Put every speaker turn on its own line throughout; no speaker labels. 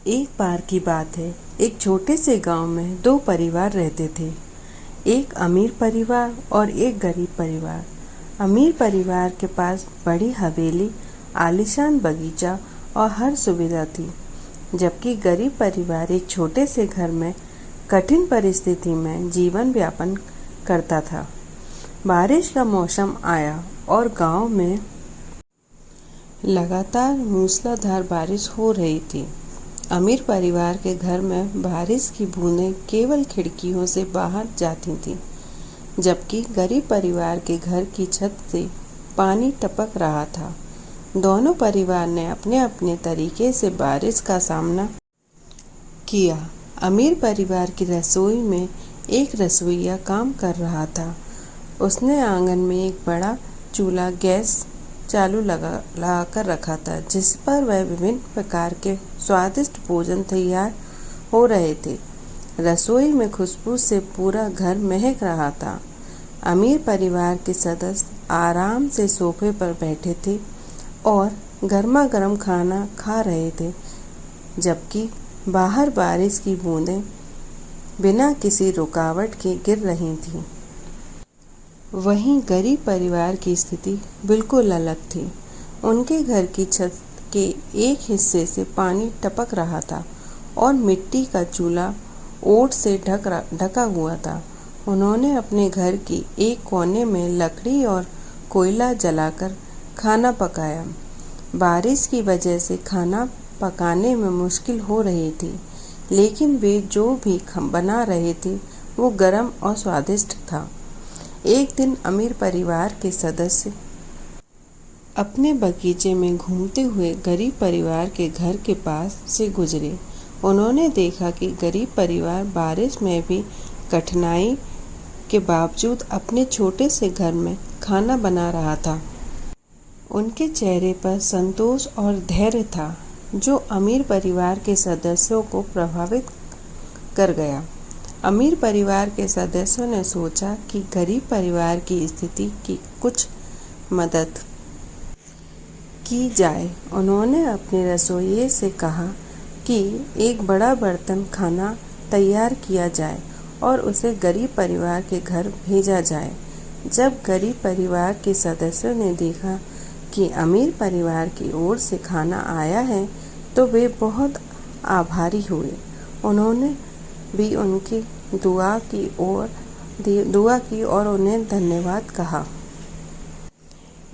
एक बार की बात है। एक छोटे से गांव में दो परिवार रहते थे। एक अमीर परिवार और एक गरीब परिवार। अमीर परिवार के पास बड़ी हवेली, आलीशान बगीचा और हर सुविधा थी, जबकि गरीब परिवार एक छोटे से घर में कठिन परिस्थिति में जीवन यापन करता था। बारिश का मौसम आया और गांव में लगातार मूसलाधार बारिश हो रही थी। अमीर परिवार के घर में बारिश की बूंदें केवल खिड़कियों से बाहर जाती थीं, जबकि गरीब परिवार के घर की छत से पानी टपक रहा था। दोनों परिवार ने अपने अपने तरीके से बारिश का सामना किया। अमीर परिवार की रसोई में एक रसोइया काम कर रहा था। उसने आंगन में एक बड़ा चूल्हा गैस चालू लगा कर रखा था, जिस पर वह विभिन्न प्रकार के स्वादिष्ट भोजन तैयार हो रहे थे। रसोई में खुशबू से पूरा घर महक रहा था। अमीर परिवार के सदस्य आराम से सोफे पर बैठे थे और गर्मा गर्म खाना खा रहे थे, जबकि बाहर बारिश की बूंदें बिना किसी रुकावट के गिर रही थीं। वहीं गरीब परिवार की स्थिति बिल्कुल अलग थी। उनके घर की छत के एक हिस्से से पानी टपक रहा था और मिट्टी का चूल्हा ओट से ढका हुआ था। उन्होंने अपने घर की एक कोने में लकड़ी और कोयला जलाकर खाना पकाया। बारिश की वजह से खाना पकाने में मुश्किल हो रही थी, लेकिन वे जो भी बना रहे थे वो गर्म और स्वादिष्ट था। एक दिन अमीर परिवार के सदस्य अपने बगीचे में घूमते हुए गरीब परिवार के घर के पास से गुजरे। उन्होंने देखा कि गरीब परिवार बारिश में भी कठिनाई के बावजूद अपने छोटे से घर में खाना बना रहा था। उनके चेहरे पर संतोष और धैर्य था, जो अमीर परिवार के सदस्यों को प्रभावित कर गया। अमीर परिवार के सदस्यों ने सोचा कि गरीब परिवार की स्थिति की कुछ मदद की जाए। उन्होंने अपने रसोइये से कहा कि एक बड़ा बर्तन खाना तैयार किया जाए और उसे गरीब परिवार के घर भेजा जाए। जब गरीब परिवार के सदस्यों ने देखा कि अमीर परिवार की ओर से खाना आया है, तो वे बहुत आभारी हुए। उन्होंने भी उनकी दुआ की और उन्हें धन्यवाद कहा।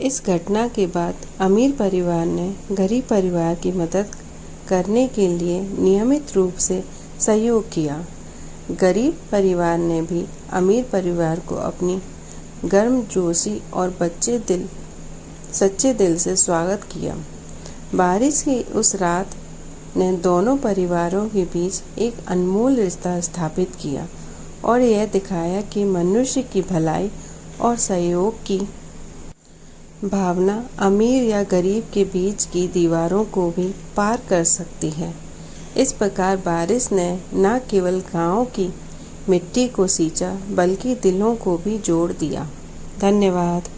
इस घटना के बाद अमीर परिवार ने गरीब परिवार की मदद करने के लिए नियमित रूप से सहयोग किया। गरीब परिवार ने भी अमीर परिवार को अपनी गर्मजोशी और सच्चे दिल से स्वागत किया। बारिश की उस रात ने दोनों परिवारों के बीच एक अनमोल रिश्ता स्थापित किया और यह दिखाया कि मनुष्य की भलाई और सहयोग की भावना अमीर या गरीब के बीच की दीवारों को भी पार कर सकती है। इस प्रकार बारिश ने न केवल गांव की मिट्टी को सींचा, बल्कि दिलों को भी जोड़ दिया। धन्यवाद।